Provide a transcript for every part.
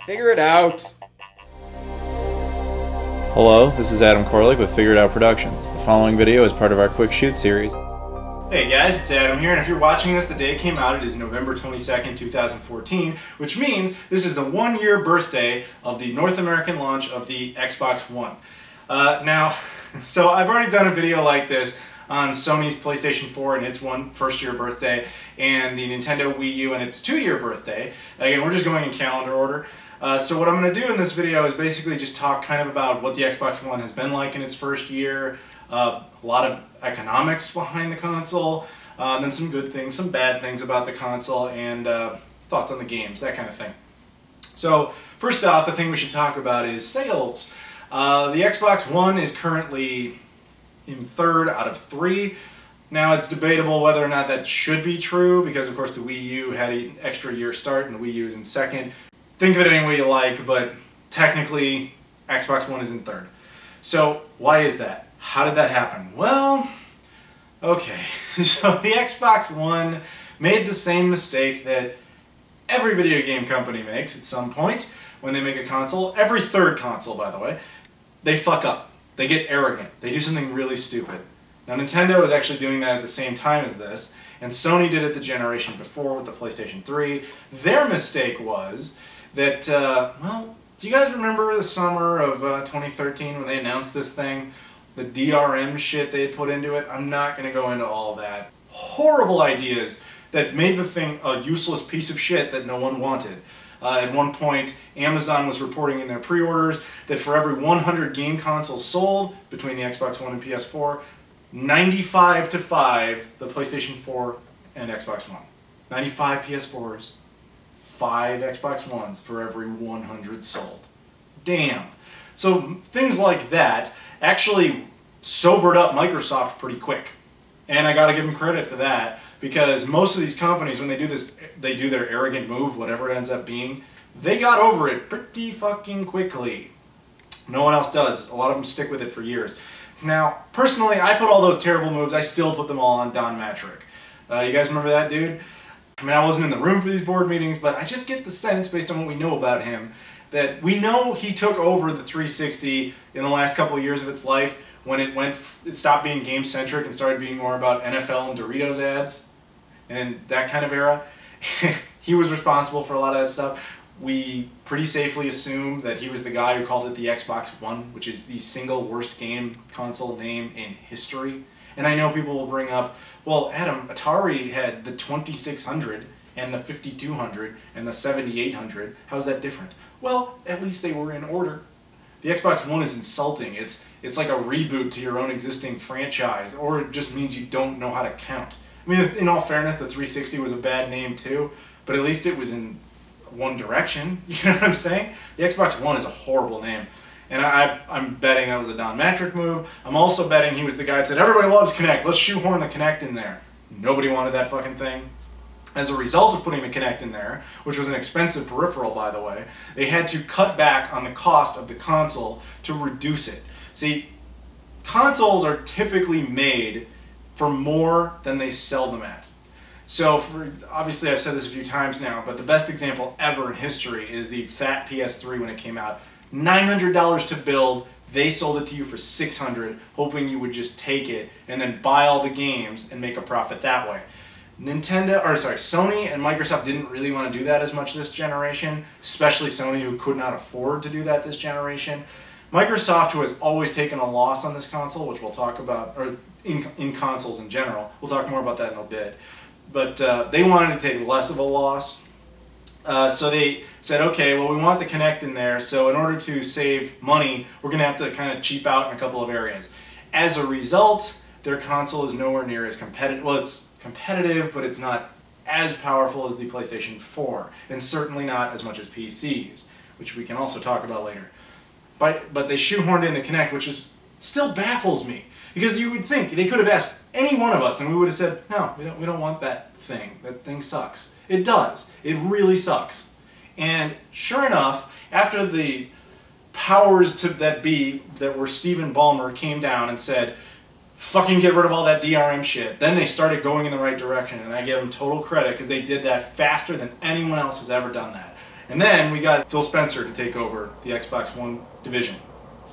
Figure it out. Hello, this is Adam Koralik with Figure It Out Productions. The following video is part of our Quick Shoot series. Hey guys, it's Adam here, and if you're watching this the day it came out, it is November 22nd, 2014, which means this is the 1-year birthday of the North American launch of the Xbox One. So I've already done a video like this on Sony's Playstation 4 and its first-year birthday, and the Nintendo Wii U and its 2-year birthday. Again, we're just going in calendar order. So what I'm going to do in this video is basically just talk kind of about what the Xbox One has been like in its first year, a lot of economics behind the console, then some good things, some bad things about the console, and thoughts on the games, that kind of thing. So first off, the thing we should talk about is sales. The Xbox One is currently in 3rd out of 3. Now it's debatable whether or not that should be true, because of course the Wii U had an extra year start and the Wii U is in 2nd. Think of it any way you like, but technically Xbox One is in 3rd. So why is that? How did that happen? Well, okay, so the Xbox One made the same mistake that every video game company makes at some point when they make a console. Every 3rd console, by the way, they fuck up. They get arrogant. They do something really stupid. Now Nintendo is actually doing that at the same time as this, and Sony did it the generation before with the PlayStation 3. Their mistake was that, well, do you guys remember the summer of 2013 when they announced this thing? The DRM shit they had put into it? I'm not going to go into all that. Horrible ideas that made the thing a useless piece of shit that no one wanted. At one point, Amazon was reporting in their pre-orders that for every 100 game consoles sold between the Xbox One and PS4, 95 to 5 the PlayStation 4 and Xbox One. 95 PS4s, 5 Xbox Ones for every 100 sold. Damn. So things like that actually sobered up Microsoft pretty quick. And I gotta give them credit for that, because most of these companies, when they do this, they do their arrogant move, whatever it ends up being, they got over it pretty fucking quickly. No one else does. A lot of them stick with it for years. Now, personally, I put all those terrible moves, I still put them all on Don Matrick. You guys remember that dude? I mean, I wasn't in the room for these board meetings, but I just get the sense, based on what we know about him, that we know he took over the 360 in the last couple of years of its life when it stopped being game-centric and started being more about NFL and Doritos ads and that kind of era. He was responsible for a lot of that stuff. We pretty safely assume that he was the guy who called it the Xbox One, which is the single worst game console name in history. And I know people will bring up, well, Adam, Atari had the 2600 and the 5200 and the 7800. How's that different? Well, at least they were in order. The Xbox One is insulting. It's like a reboot to your own existing franchise, or it just means you don't know how to count. I mean, in all fairness, the 360 was a bad name too, but at least it was in one direction. You know what I'm saying? The Xbox One is a horrible name. And I'm betting that was a Don Matrick move. I'm also betting he was the guy that said, everybody loves Kinect, let's shoehorn the Kinect in there. Nobody wanted that fucking thing. As a result of putting the Kinect in there, which was an expensive peripheral, by the way, they had to cut back on the cost of the console to reduce it. See, consoles are typically made for more than they sell them at. So, obviously I've said this a few times now, but the best example ever in history is the fat PS3 when it came out. $900 to build, they sold it to you for $600, hoping you would just take it and then buy all the games and make a profit that way. Sony and Microsoft didn't really want to do that as much this generation, especially Sony, who could not afford to do that this generation. Microsoft, who has always taken a loss on this console, which we'll talk about, or in consoles in general, we'll talk more about that in a bit, but they wanted to take less of a loss. So they said, okay, well, we want the Kinect in there, so in order to save money, we're going to have to kind of cheap out in a couple of areas. As a result, their console is nowhere near as competitive. Well, it's competitive, but it's not as powerful as the PlayStation 4, and certainly not as much as PCs, which we can also talk about later. But they shoehorned in the Kinect, which still baffles me, because you would think they could have asked any one of us, and we would have said, no, we don't want that thing. That thing sucks. It does. It really sucks. And sure enough, after the powers that were Stephen Ballmer came down and said, fucking get rid of all that DRM shit, then they started going in the right direction, and I give them total credit because they did that faster than anyone else has ever done that. And then we got Phil Spencer to take over the Xbox One division,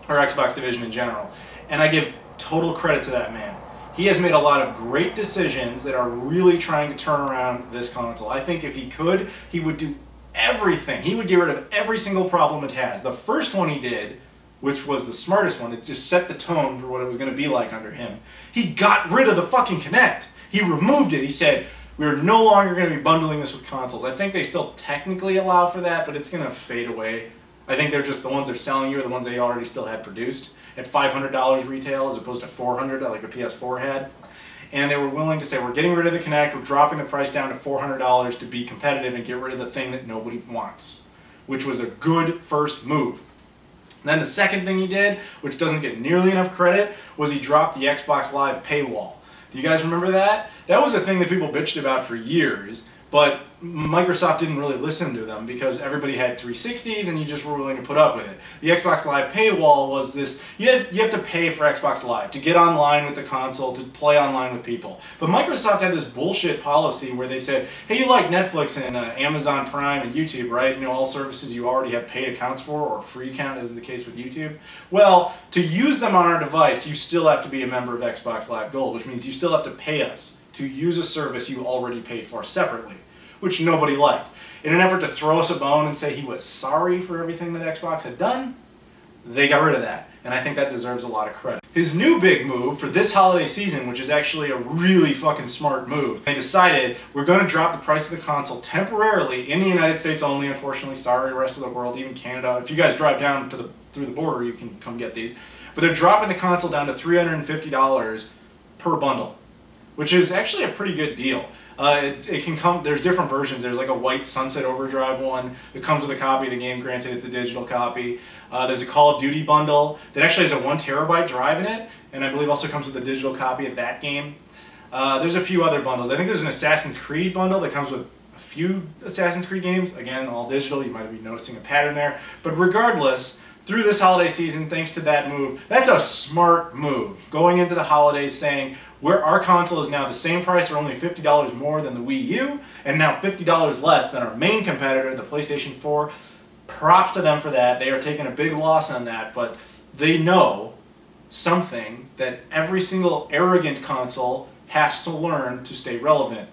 or Xbox division in general. And I give total credit to that man. He has made a lot of great decisions that are really trying to turn around this console. I think if he could, he would do everything. He would get rid of every single problem it has. The first one he did, which was the smartest one, it just set the tone for what it was going to be like under him. He got rid of the fucking Kinect. He removed it. He said, we're no longer going to be bundling this with consoles. I think they still technically allow for that, but it's going to fade away. I think they're just the ones they're selling you are the ones they already still had produced at $500 retail as opposed to $400 like a PS4 had. And they were willing to say, we're getting rid of the Kinect, we're dropping the price down to $400 to be competitive and get rid of the thing that nobody wants, which was a good first move. And then the second thing he did, which doesn't get nearly enough credit, was he dropped the Xbox Live paywall. Do you guys remember that? That was a thing that people bitched about for years, but Microsoft didn't really listen to them because everybody had 360s and you just were willing to put up with it. The Xbox Live paywall was this, you have to pay for Xbox Live to get online with the console, to play online with people. But Microsoft had this bullshit policy where they said, hey, you like Netflix and Amazon Prime and YouTube, right? You know, all services you already have paid accounts for, or free account as is the case with YouTube. Well, to use them on our device, you still have to be a member of Xbox Live Gold, which means you still have to pay us to use a service you already paid for separately, which nobody liked. In an effort to throw us a bone and say he was sorry for everything that Xbox had done, they got rid of that, and I think that deserves a lot of credit. His new big move for this holiday season, which is actually a really fucking smart move, they decided we're going to drop the price of the console temporarily in the United States only, unfortunately, sorry rest of the world, even Canada. If you guys drive down to through the border, you can come get these. But they're dropping the console down to $350 per bundle, which is actually a pretty good deal. It can come, there's different versions. There's like a white Sunset Overdrive one that comes with a copy of the game, granted it's a digital copy. There's a Call of Duty bundle that actually has a 1 terabyte drive in it, and I believe also comes with a digital copy of that game. There's a few other bundles. I think there's an Assassin's Creed bundle that comes with a few Assassin's Creed games. Again, all digital, you might be noticing a pattern there. But regardless, through this holiday season, thanks to that move, that's a smart move. Going into the holidays saying, our console is now the same price or only $50 more than the Wii U, and now $50 less than our main competitor, the PlayStation 4. Props to them for that. They are taking a big loss on that, but they know something that every single arrogant console has to learn to stay relevant.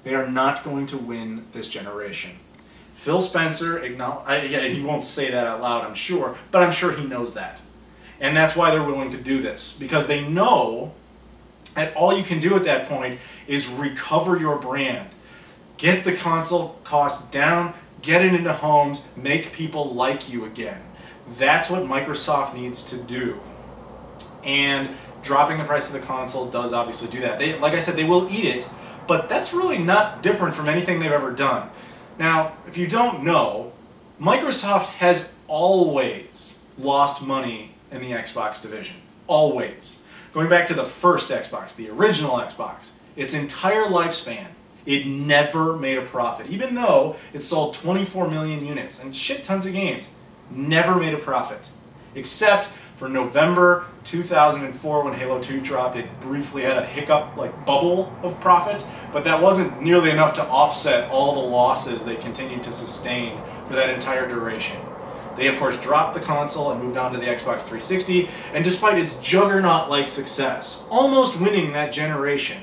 They are not going to win this generation. Phil Spencer, he won't say that out loud, I'm sure, but I'm sure he knows that. And that's why they're willing to do this, because they know that all you can do at that point is recover your brand. Get the console cost down, get it into homes, make people like you again. That's what Microsoft needs to do. And dropping the price of the console does obviously do that. Like I said, they will eat it, but that's really not different from anything they've ever done. Now, if you don't know, Microsoft has always lost money in the Xbox division. Always. Going back to the first Xbox, the original Xbox, its entire lifespan, it never made a profit. Even though it sold 24 million units and shit tons of games, never made a profit. Except for November 2004 when Halo 2 dropped, it briefly had a hiccup, like bubble of profit, but that wasn't nearly enough to offset all the losses they continued to sustain for that entire duration. They, of course, dropped the console and moved on to the Xbox 360, and despite its juggernaut-like success, almost winning that generation,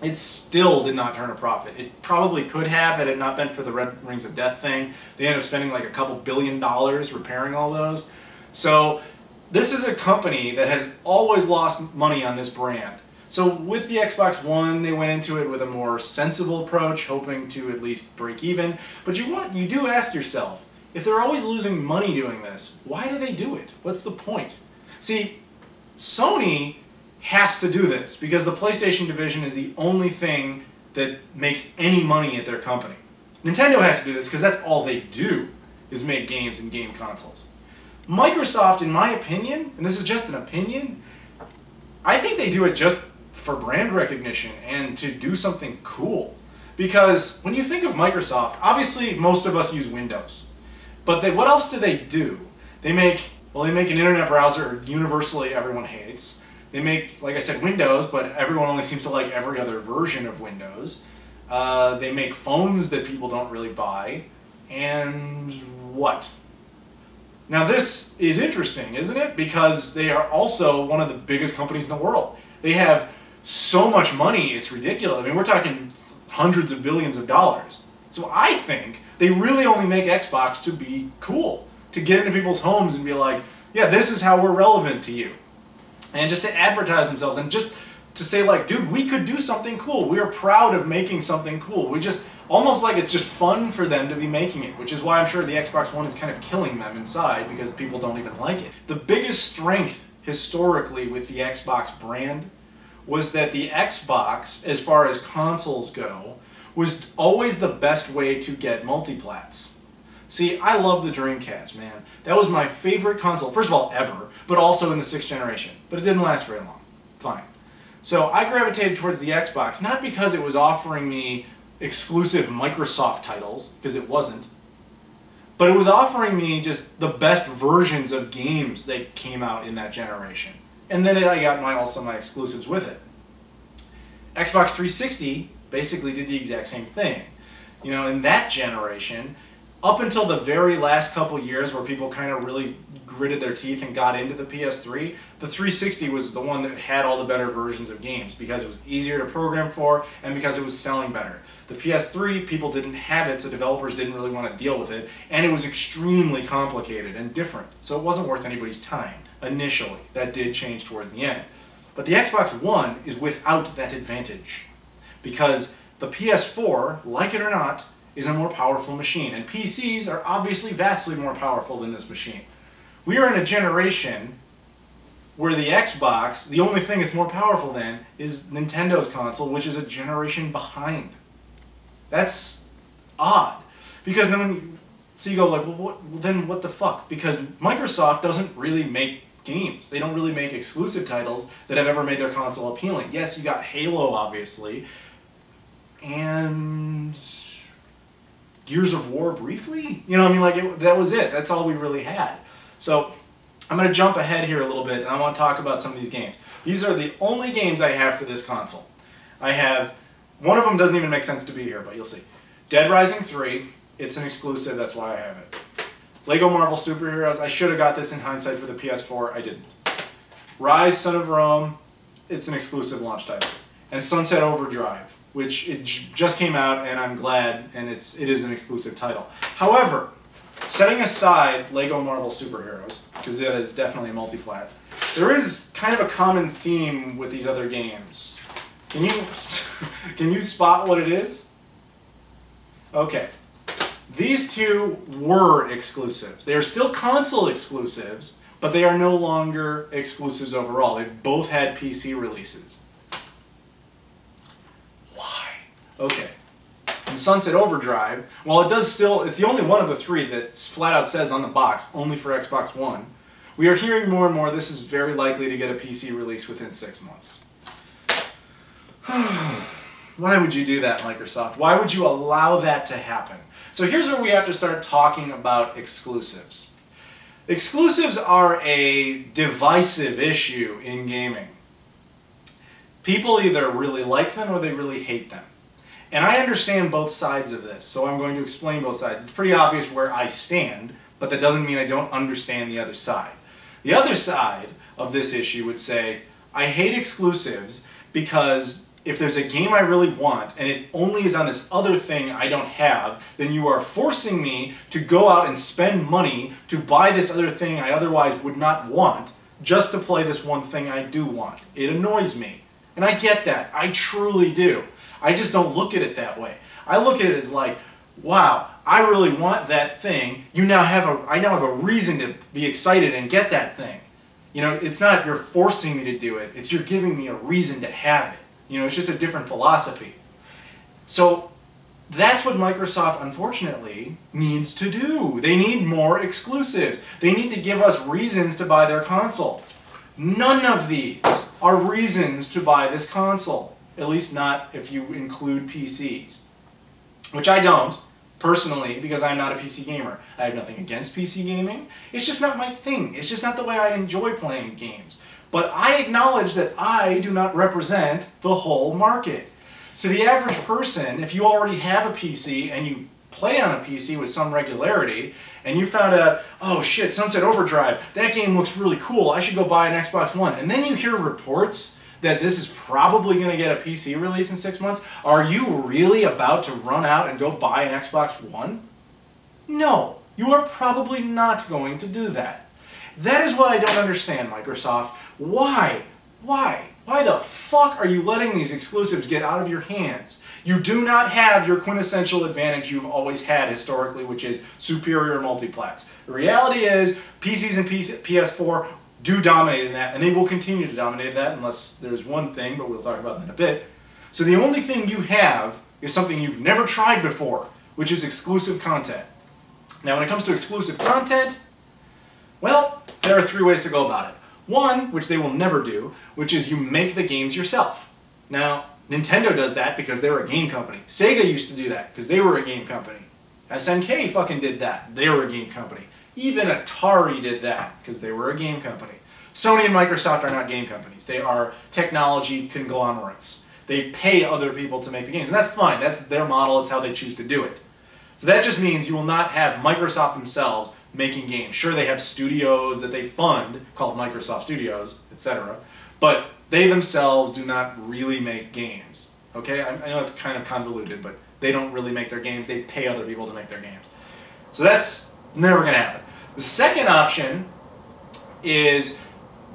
it still did not turn a profit. It probably could have had it not been for the Red Rings of Death thing. They ended up spending like a couple $1 billion repairing all those. So this is a company that has always lost money on this brand. So with the Xbox One, they went into it with a more sensible approach, hoping to at least break even. But you do ask yourself, if they're always losing money doing this, why do they do it? What's the point? See, Sony has to do this because the PlayStation division is the only thing that makes any money at their company. Nintendo has to do this because that's all they do, is make games and game consoles. Microsoft, in my opinion, and this is just an opinion, I think they do it just for brand recognition and to do something cool. Because when you think of Microsoft, obviously most of us use Windows. But what else do they do? They make an internet browser universally everyone hates. They make, like I said, Windows, but everyone only seems to like every other version of Windows. They make phones that people don't really buy. And what? Now this is interesting, isn't it? Because they are also one of the biggest companies in the world. They have so much money, it's ridiculous. I mean, we're talking hundreds of billions of dollars. So I think they really only make Xbox to be cool, to get into people's homes and be like, yeah, this is how we're relevant to you. And just to advertise themselves and just to say like, dude, we could do something cool. We are proud of making something cool. We just, almost like it's just fun for them to be making it, which is why I'm sure the Xbox One is kind of killing them inside because people don't even like it. The biggest strength historically with the Xbox brand was that the Xbox, as far as consoles go, was always the best way to get multiplats. See, I love the Dreamcast, man. That was my favorite console, first of all, ever, but also in the 6th generation. But it didn't last very long. Fine. So I gravitated towards the Xbox, not because it was offering me exclusive Microsoft titles, because it wasn't, but it was offering me just the best versions of games that came out in that generation. And then I got also my exclusives with it. Xbox 360 basically did the exact same thing. You know, in that generation, up until the very last couple years where people kind of really gritted their teeth and got into the PS3, the 360 was the one that had all the better versions of games because it was easier to program for and because it was selling better. The PS3, people didn't have it, so developers didn't really want to deal with it, and it was extremely complicated and different, so it wasn't worth anybody's time initially. That did change towards the end. But the Xbox One is without that advantage because the PS4, like it or not, is a more powerful machine, and PCs are obviously vastly more powerful than this machine. We are in a generation where the Xbox, the only thing that's more powerful than, is Nintendo's console, which is a generation behind. That's odd. Because then so you go like, well, then what the fuck? Because Microsoft doesn't really make games. They don't really make exclusive titles that have ever made their console appealing. Yes, you got Halo, obviously, and Gears of War briefly? You know what I mean? Like, that was it. That's all we really had. So I'm going to jump ahead here a little bit, and I want to talk about some of these games. These are the only games I have for this console. I have, one of them doesn't even make sense to be here, but you'll see. Dead Rising 3, it's an exclusive, that's why I have it. Lego Marvel Superheroes, I should have got this in hindsight for the PS4, I didn't. Rise, Son of Rome, it's an exclusive launch title. And Sunset Overdrive, which it just came out, and I'm glad, and it is an exclusive title. However, setting aside Lego Marvel Superheroes, because that is definitely a multi-plat, there is kind of a common theme with these other games. Can you spot what it is? Okay. These two were exclusives. They are still console exclusives, but they are no longer exclusives overall. They both had PC releases. Why? Okay. And Sunset Overdrive, while it does still, it's the only one of the three that flat out says on the box, only for Xbox One, we are hearing more and more this is very likely to get a PC release within 6 months. Why would you do that, Microsoft? Why would you allow that to happen? So here's where we have to start talking about exclusives. Exclusives are a divisive issue in gaming. People either really like them or they really hate them. And I understand both sides of this, so I'm going to explain both sides. It's pretty obvious where I stand, but that doesn't mean I don't understand the other side. The other side of this issue would say, I hate exclusives because if there's a game I really want and it only is on this other thing I don't have, then you are forcing me to go out and spend money to buy this other thing I otherwise would not want just to play this one thing I do want. It annoys me. And I get that. I truly do. I just don't look at it that way. I look at it as like, wow, I really want that thing. I now have a reason to be excited and get that thing. You know, it's not you're forcing me to do it. It's you're giving me a reason to have it. You know, it's just a different philosophy. So that's what Microsoft, unfortunately, needs to do. They need more exclusives. They need to give us reasons to buy their console. None of these are reasons to buy this console. At least not if you include PCs. Which I don't, personally, because I'm not a PC gamer. I have nothing against PC gaming. It's just not my thing. It's just not the way I enjoy playing games. But I acknowledge that I do not represent the whole market. To the average person, if you already have a PC and you play on a PC with some regularity, and you found out, oh shit, Sunset Overdrive, that game looks really cool, I should go buy an Xbox One, and then you hear reports that this is probably going to get a PC release in 6 months, are you really about to run out and go buy an Xbox One? No, you are probably not going to do that. That is what I don't understand, Microsoft. Why? Why? Why the fuck are you letting these exclusives get out of your hands? You do not have your quintessential advantage you've always had historically, which is superior multiplats. The reality is, PCs and PS4 do dominate in that, and they will continue to dominate that unless there's one thing, but we'll talk about that in a bit. So the only thing you have is something you've never tried before, which is exclusive content. Now when it comes to exclusive content, well, there are 3 ways to go about it. One, which they will never do, which is you make the games yourself. Now, Nintendo does that because they're a game company. Sega used to do that because they were a game company. SNK fucking did that. They were a game company. Even Atari did that because they were a game company. Sony and Microsoft are not game companies. They are technology conglomerates. They pay other people to make the games. And that's fine. That's their model. It's how they choose to do it. So that just means you will not have Microsoft themselves making games. Sure, they have studios that they fund called Microsoft Studios, etc. But they themselves do not really make games. Okay? I know it's kind of convoluted, but they don't really make their games. They pay other people to make their games. So that's never going to happen. The second option is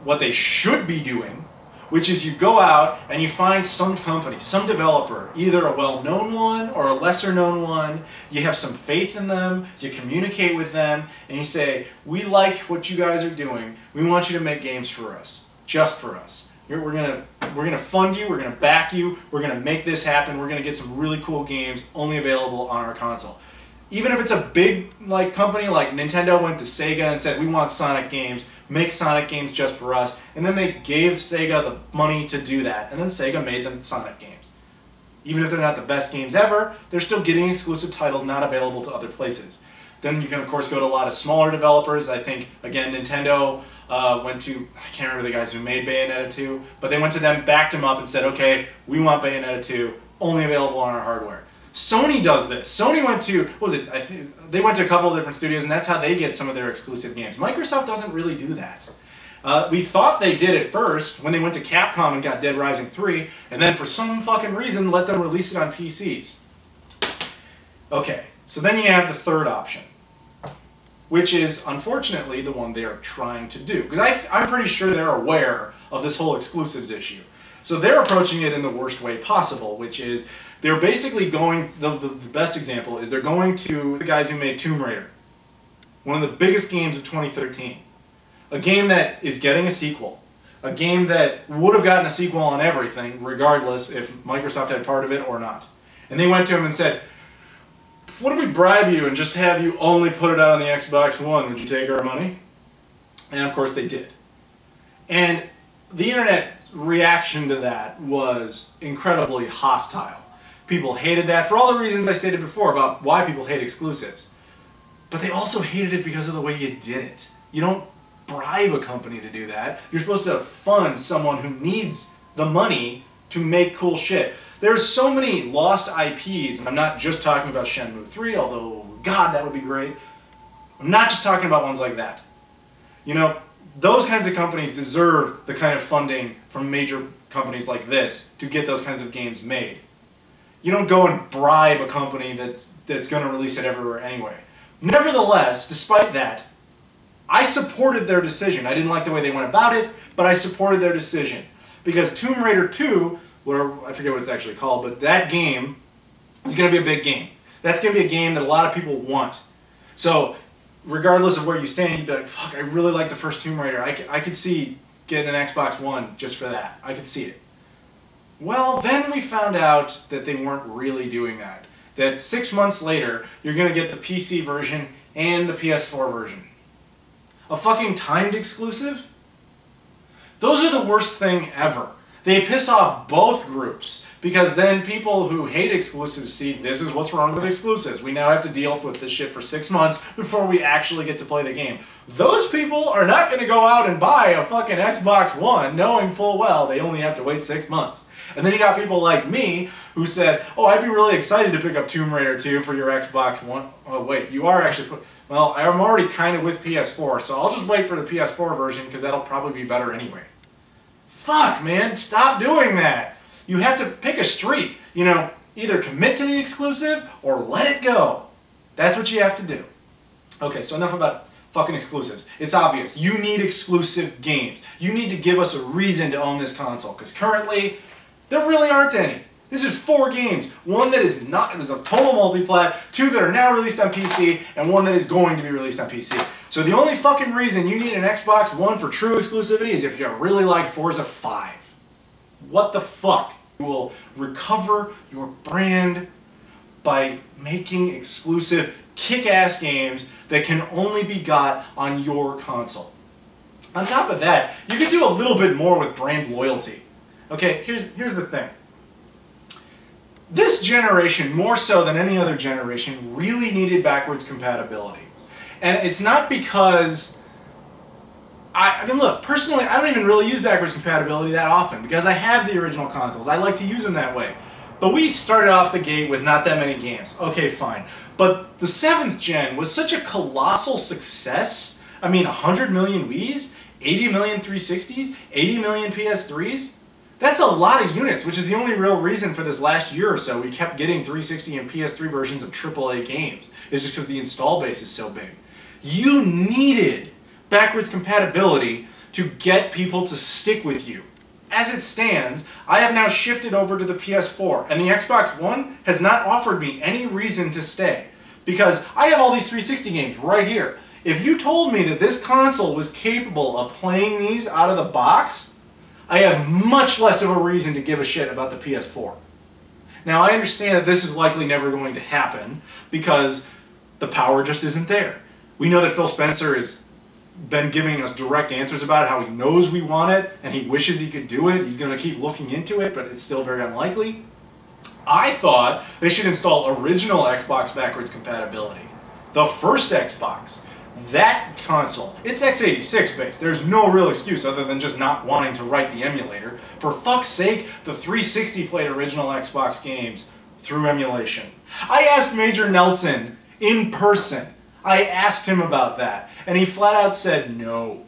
what they should be doing, which is you go out and you find some company, some developer, either a well-known one or a lesser-known one. You have some faith in them, you communicate with them, and you say, we like what you guys are doing. We want you to make games for us, just for us. We're gonna fund you, we're gonna back you, we're gonna make this happen, we're gonna get some really cool games only available on our console. Even if it's a big company like Nintendo went to Sega and said, we want Sonic games, make Sonic games just for us, and then they gave Sega the money to do that, and then Sega made them Sonic games. Even if they're not the best games ever, they're still getting exclusive titles not available to other places. Then you can of course go to a lot of smaller developers. I think, again, Nintendo went to, I can't remember the guys who made Bayonetta 2, but they went to them, backed them up and said, okay, we want Bayonetta 2, only available on our hardware. Sony does this. Sony went to, what was it? I think they went to a couple of different studios, and that's how they get some of their exclusive games. Microsoft doesn't really do that. We thought they did at first when they went to Capcom and got Dead Rising 3, and then for some fucking reason let them release it on PCs. Okay, so then you have the third option, which is unfortunately the one they're trying to do. Because I'm pretty sure they're aware of this whole exclusives issue. So they're approaching it in the worst way possible, which is they're basically going, the best example is they're going to the guys who made Tomb Raider, one of the biggest games of 2013. A game that is getting a sequel. A game that would have gotten a sequel on everything, regardless if Microsoft had part of it or not. And they went to him and said, what if we bribe you and just have you only put it out on the Xbox One? Would you take our money? And of course they did. And the internet reaction to that was incredibly hostile. People hated that for all the reasons I stated before about why people hate exclusives. But they also hated it because of the way you did it. You don't bribe a company to do that. You're supposed to fund someone who needs the money to make cool shit. There's so many lost IPs, and I'm not just talking about Shenmue 3, although, God, that would be great. I'm not just talking about ones like that. You know, those kinds of companies deserve the kind of funding from major companies like this to get those kinds of games made. You don't go and bribe a company that's going to release it everywhere anyway. Nevertheless, despite that, I supported their decision. I didn't like the way they went about it, but I supported their decision. Because Tomb Raider 2, I forget what it's actually called, but that game is going to be a big game. That's going to be a game that a lot of people want. So, regardless of where you stand, you'd be like, fuck, I really like the first Tomb Raider. I could see getting an Xbox One just for that. I could see it. Well, then we found out that they weren't really doing that. That 6 months later, you're going to get the PC version and the PS4 version. A fucking timed exclusive? Those are the worst thing ever. They piss off both groups, because then people who hate exclusives see this is what's wrong with exclusives. We now have to deal with this shit for 6 months before we actually get to play the game. Those people are not going to go out and buy a fucking Xbox One knowing full well they only have to wait 6 months. And then you got people like me who said, oh, I'd be really excited to pick up Tomb Raider 2 for your Xbox One. Oh, wait, you are actually... Well, I'm already kind of with PS4, so I'll just wait for the PS4 version because that'll probably be better anyway. Fuck, man, stop doing that. You have to pick a street. You know, either commit to the exclusive or let it go. That's what you have to do. Okay, so enough about fucking exclusives. It's obvious. You need exclusive games. You need to give us a reason to own this console, because currently, there really aren't any. This is 4 games. One that is not, there's a total multiplat, 2 that are now released on PC, and 1 that is going to be released on PC. So the only fucking reason you need an Xbox One for true exclusivity is if you really like Forza 5. What the fuck? You will recover your brand by making exclusive kick-ass games that can only be got on your console. On top of that, you can do a little bit more with brand loyalty. Okay, here's the thing. This generation, more so than any other generation, really needed backwards compatibility. And it's not because... I mean, look, personally, I don't even really use backwards compatibility that often because I have the original consoles. I like to use them that way. But we started off the gate with not that many games. Okay, fine. But the 7th gen was such a colossal success. I mean, 100 million Wiis, 80 million 360s, 80 million PS3s. That's a lot of units, which is the only real reason for this last year or so we kept getting 360 and PS3 versions of AAA games. It's just because the install base is so big. You needed backwards compatibility to get people to stick with you. As it stands, I have now shifted over to the PS4, and the Xbox One has not offered me any reason to stay. Because I have all these 360 games right here. If you told me that this console was capable of playing these out of the box, I have much less of a reason to give a shit about the PS4. Now, I understand that this is likely never going to happen because the power just isn't there. We know that Phil Spencer has been giving us direct answers about how he knows we want it and he wishes he could do it. He's going to keep looking into it, but it's still very unlikely. I thought they should install original Xbox backwards compatibility. The first Xbox. That console, it's x86 based. There's no real excuse other than just not wanting to write the emulator. For fuck's sake, the 360 played original Xbox games through emulation. I asked Major Nelson in person. I asked him about that, and he flat out said no.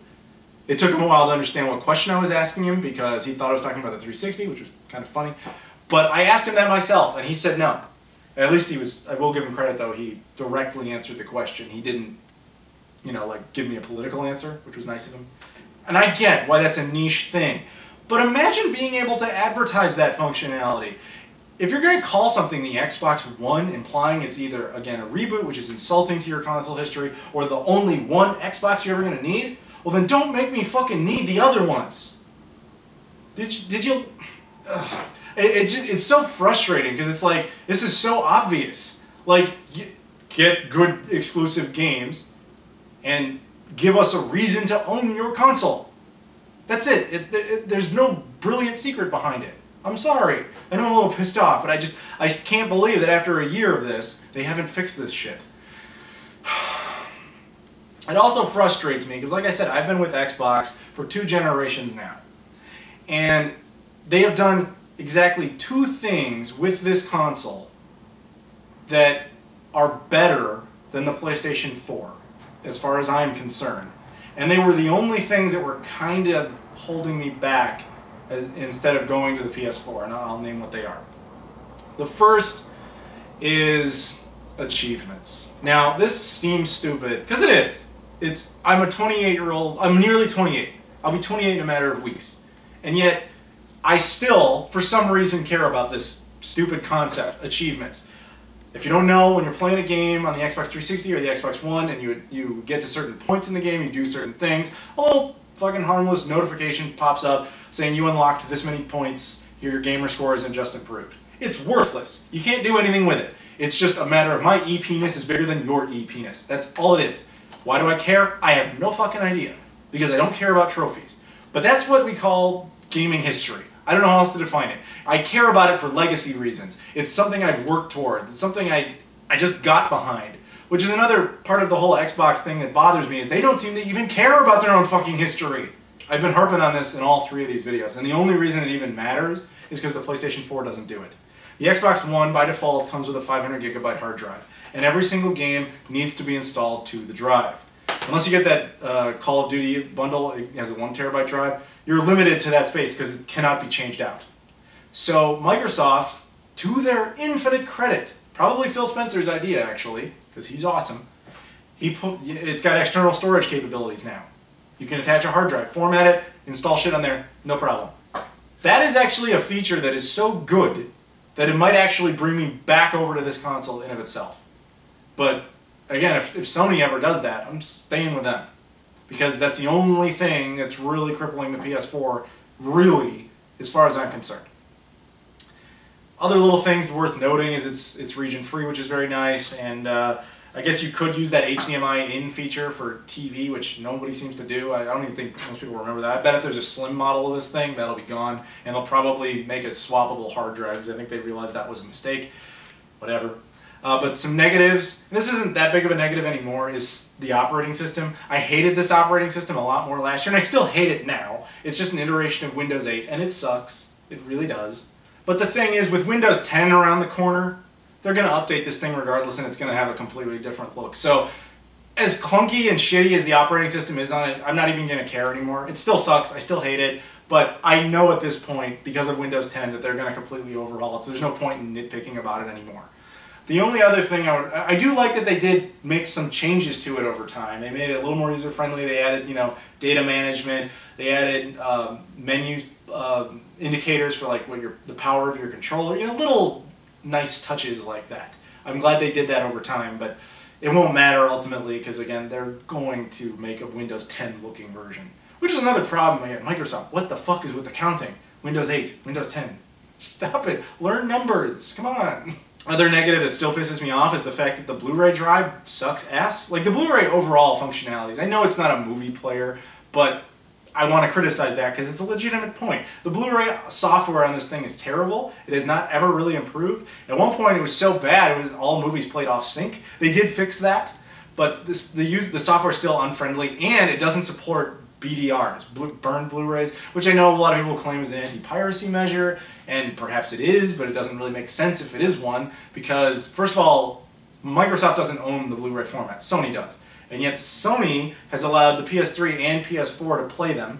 It took him a while to understand what question I was asking him because he thought I was talking about the 360, which was kind of funny. But I asked him that myself, and he said no. At least he was, I will give him credit though, he directly answered the question. He didn't, you know, like give me a political answer, which was nice of him. And I get why that's a niche thing. But imagine being able to advertise that functionality. If you're going to call something the Xbox One, implying it's either, again, a reboot, which is insulting to your console history, or the only one Xbox you're ever going to need, well then don't make me fucking need the other ones. Did you? It's so frustrating because it's like, this is so obvious. Like, get good exclusive games and give us a reason to own your console. That's it. There's no brilliant secret behind it. I'm sorry. I know I'm a little pissed off, but I can't believe that after a year of this, they haven't fixed this shit. It also frustrates me, because like I said, I've been with Xbox for 2 generations now. And they have done exactly 2 things with this console that are better than the PlayStation 4, as far as I'm concerned. And they were the only things that were kind of holding me back instead of going to the PS4, and I'll name what they are. The first is achievements. Now, this seems stupid, because it is. I'm a 28-year-old, I'm nearly 28. I'll be 28 in a matter of weeks. And yet, I still, for some reason, care about this stupid concept, achievements. If you don't know, when you're playing a game on the Xbox 360 or the Xbox One and you get to certain points in the game, you do certain things, a little fucking harmless notification pops up saying you unlocked this many points, your gamer score isn't just improved. It's worthless. You can't do anything with it. It's just a matter of my e-penis is bigger than your e-penis. That's all it is. Why do I care? I have no fucking idea. Because I don't care about trophies. But that's what we call gaming history. I don't know how else to define it. I care about it for legacy reasons. It's something I've worked towards. It's something I just got behind. Which is another part of the whole Xbox thing that bothers me, is they don't seem to even care about their own fucking history. I've been harping on this in all 3 of these videos, and the only reason it even matters is because the PlayStation 4 doesn't do it. The Xbox One, by default, comes with a 500 gigabyte hard drive, and every single game needs to be installed to the drive. Unless you get that Call of Duty bundle, it has a 1 terabyte drive, you're limited to that space because it cannot be changed out. So Microsoft, to their infinite credit, probably Phil Spencer's idea actually, because he's awesome, it's got external storage capabilities now. You can attach a hard drive, format it, install shit on there, no problem. That is actually a feature that is so good that it might actually bring me back over to this console in of itself. But again, if Sony ever does that, I'm staying with them. Because that's the only thing that's really crippling the PS4, really, as far as I'm concerned. Other little things worth noting is it's region-free, which is very nice, and I guess you could use that HDMI in feature for TV, which nobody seems to do. I don't even think most people remember that. I bet if there's a slim model of this thing, that'll be gone, and they'll probably make a swappable hard drive, because I think they realized that was a mistake. Whatever. But some negatives, and this isn't that big of a negative anymore, is the operating system. I hated this operating system a lot more last year, and I still hate it now. It's just an iteration of Windows 8, and it sucks. It really does. But the thing is, with Windows 10 around the corner, they're going to update this thing regardless, and it's going to have a completely different look. So, as clunky and shitty as the operating system is on it, I'm not even going to care anymore. It still sucks. I still hate it. But I know at this point, because of Windows 10, that they're going to completely overhaul it, so there's no point in nitpicking about it anymore. The only other thing I do like that they did make some changes to it over time. They made it a little more user-friendly. They added, data management. They added menus, indicators for like the power of your controller. Little nice touches like that. I'm glad they did that over time, but it won't matter ultimately because again, they're going to make a Windows 10 looking version, which is another problem again. Microsoft, what the fuck is with the counting? Windows 8, Windows 10. Stop it. Learn numbers. Come on. Other negative that still pisses me off is the fact that the Blu-ray drive sucks ass. Like the Blu-ray overall functionalities. I know it's not a movie player, but I want to criticize that because it's a legitimate point. The Blu-ray software on this thing is terrible. It has not ever really improved. At one point it was so bad it was all movies played off sync. They did fix that, but the software is still unfriendly and it doesn't support BDRs, burned Blu-rays, which I know a lot of people claim is an anti-piracy measure, and perhaps it is, but it doesn't really make sense if it is one, because first of all, Microsoft doesn't own the Blu-ray format, Sony does. And yet Sony has allowed the PS3 and PS4 to play them.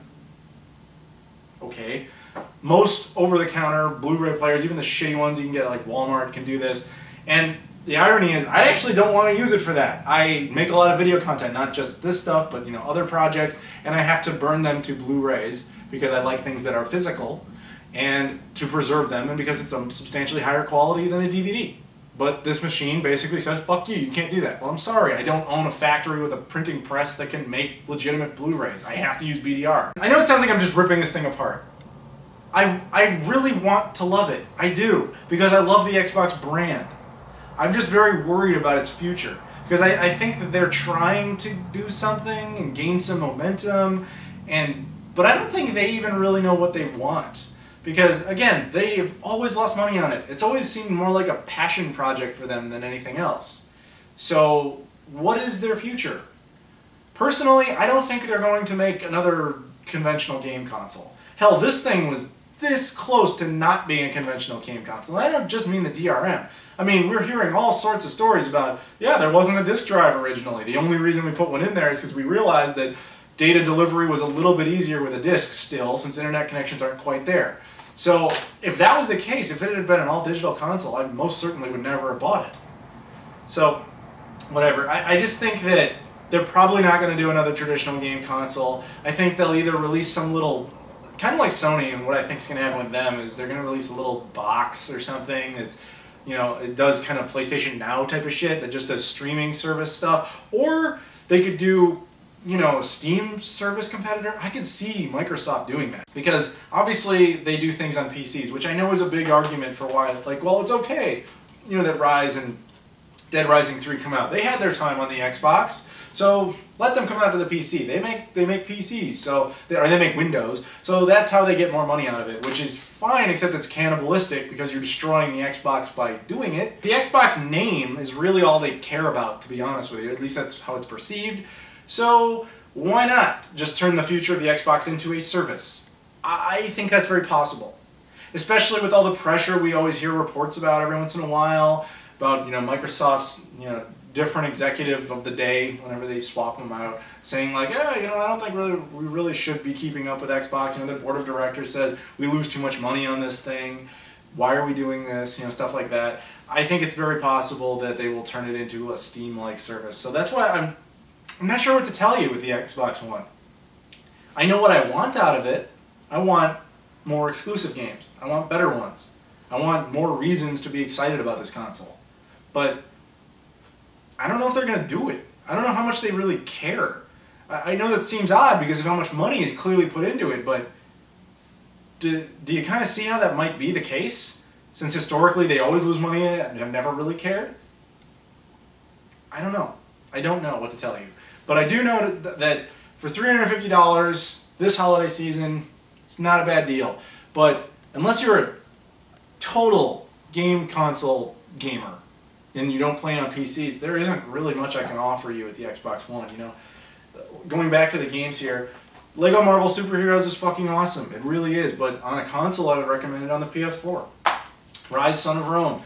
Okay. Most over-the-counter Blu-ray players, even the shitty ones you can get at like Walmart, can do this. And the irony is, I actually don't want to use it for that. I make a lot of video content, not just this stuff, but other projects, and I have to burn them to Blu-rays because I like things that are physical, and to preserve them, and because it's a substantially higher quality than a DVD. But this machine basically says, fuck you, you can't do that. Well, I'm sorry, I don't own a factory with a printing press that can make legitimate Blu-rays. I have to use BDR. I know it sounds like I'm just ripping this thing apart. I really want to love it. I do, because I love the Xbox brand. I'm just very worried about its future, because I think that they're trying to do something and gain some momentum, but I don't think they even really know what they want. Because, again, they've always lost money on it. It's always seemed more like a passion project for them than anything else. So, what is their future? Personally, I don't think they're going to make another conventional game console. Hell, this thing was this close to not being a conventional game console. And I don't just mean the DRM. I mean, we're hearing all sorts of stories about, yeah, there wasn't a disk drive originally. The only reason we put one in there is because we realized that data delivery was a little bit easier with a disk still, since internet connections aren't quite there. So, if that was the case, if it had been an all-digital console, I most certainly would never have bought it. So, whatever. I just think that they're probably not going to do another traditional game console. I think they'll either release some little, kind of like Sony, and what I think is going to happen with them is they're going to release a little box or something that's, it does kind of PlayStation Now type of shit that just does streaming service stuff. Or they could do, a Steam service competitor. I could see Microsoft doing that. Because obviously they do things on PCs, which I know is a big argument for why, like, well, it's okay, that Rise and Dead Rising 3 come out. They had their time on the Xbox, so let them come out to the PC. They make PCs, or they make Windows, so that's how they get more money out of it, which is fine, except it's cannibalistic because you're destroying the Xbox by doing it. The Xbox name is really all they care about, to be honest with you. At least that's how it's perceived. So why not just turn the future of the Xbox into a service? I think that's very possible. especially with all the pressure we always hear reports about every once in a while, about, you know, Microsoft's, you know, different executive of the day whenever they swap them out, saying like, yeah, you know, I don't think we really should be keeping up with Xbox. You know, their board of directors says we lose too much money on this thing. Why are we doing this? You know, stuff like that. I think it's very possible that they will turn it into a Steam-like service. So that's why I'm not sure what to tell you with the Xbox One. I know what I want out of it. I want more exclusive games. I want better ones. I want more reasons to be excited about this console. But I don't know if they're going to do it. I don't know how much they really care. I know that seems odd because of how much money is clearly put into it, but do you kind of see how that might be the case? Since historically they always lose money and have never really cared? I don't know. I don't know what to tell you. But I do know that for $350 this holiday season, it's not a bad deal. But unless you're a total game console gamer and you don't play on PCs, there isn't really much I can offer you at the Xbox One. You know, going back to the games here, Lego Marvel Superheroes is fucking awesome. It really is. But on a console, I would recommend it on the PS4. Rise Son of Rome.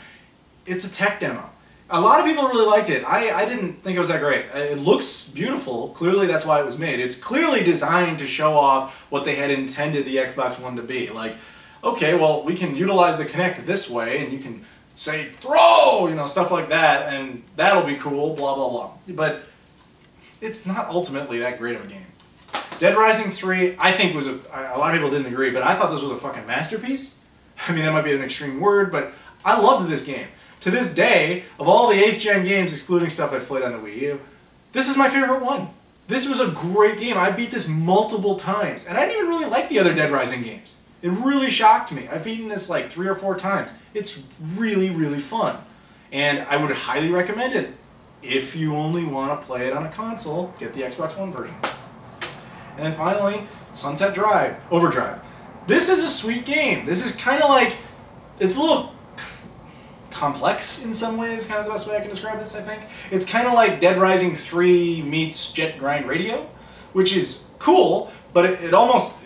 It's a tech demo. A lot of people really liked it. I didn't think it was that great. It looks beautiful. Clearly that's why it was made. It's clearly designed to show off what they had intended the Xbox One to be. Like, okay, well, we can utilize the Kinect this way, and you can say, throw, you know, stuff like that, and that'll be cool, blah, blah, blah. But it's not ultimately that great of a game. Dead Rising 3, I think was a lot of people didn't agree, but I thought this was a fucking masterpiece. I mean, that might be an extreme word, but I loved this game. To this day, of all the 8th gen games, excluding stuff I've played on the Wii U, this is my favorite one. This was a great game. I beat this multiple times, and I didn't even really like the other Dead Rising games. It really shocked me. I've beaten this like 3 or 4 times. It's really, really fun, and I would highly recommend it. If you only want to play it on a console, get the Xbox One version. And then finally, Sunset Drive, Overdrive. This is a sweet game. This is kind of like, it's a little complex in some ways, kind of the best way I can describe this, I think. It's kind of like Dead Rising 3 meets Jet Grind Radio, which is cool, but it almost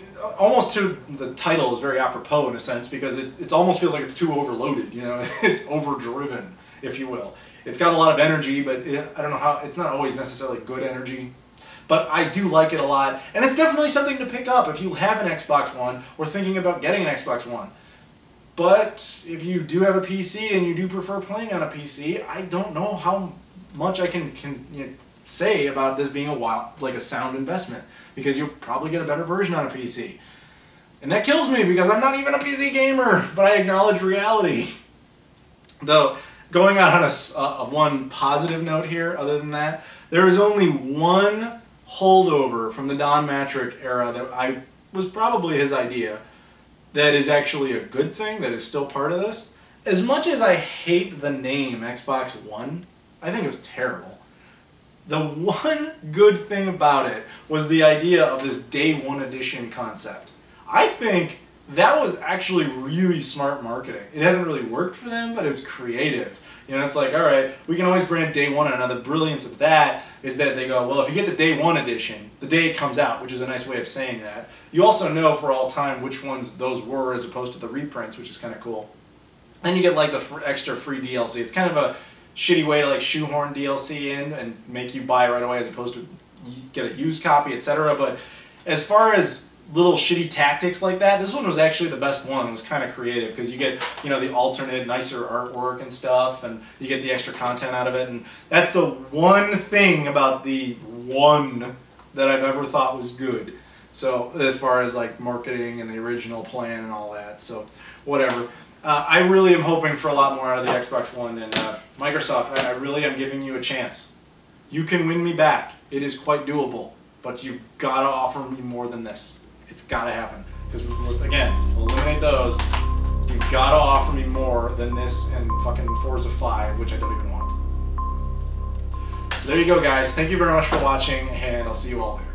to the title is very apropos in a sense, because it almost feels like it's too overloaded, you know. It's overdriven, if you will. It's got a lot of energy, but I don't know how, it's not always necessarily good energy. But I do like it a lot, and it's definitely something to pick up if you have an Xbox One or thinking about getting an Xbox One. But if you do have a PC and you do prefer playing on a PC, I don't know how much I can you know, say about this being a sound investment, because you'll probably get a better version on a PC. And that kills me because I'm not even a PC gamer, but I acknowledge reality. Though, going out on a one positive note here, other than that, there is only one holdover from the Don Matrick era that was probably his idea that is actually a good thing, that is still part of this. As much as I hate the name Xbox One, I think it was terrible. The one good thing about it was the idea of this Day One Edition concept. I think that was actually really smart marketing. It hasn't really worked for them, but it's creative. You know, it's like, all right, we can always brand Day One, and now the brilliance of that is that they go, well, if you get the Day One edition, the day it comes out, which is a nice way of saying that, you also know for all time which ones those were as opposed to the reprints, which is kind of cool. And you get like the extra free DLC. It's kind of a shitty way to like shoehorn DLC in and make you buy it right away as opposed to get a used copy, etc. But as far as little shitty tactics like that, this one was actually the best one. It was kind of creative because you get, you know, the alternate, nicer artwork and stuff, and you get the extra content out of it. And that's the one thing about the one that I've ever thought was good. So as far as like marketing and the original plan and all that, so whatever. I really am hoping for a lot more out of the Xbox One, and Microsoft, I really am giving you a chance. You can win me back. It is quite doable, but you've got to offer me more than this. It's got to happen. Because, again, eliminate those. You've got to offer me more than this and fucking Forza 5, which I don't even want. So there you go, guys. Thank you very much for watching, and I'll see you all later.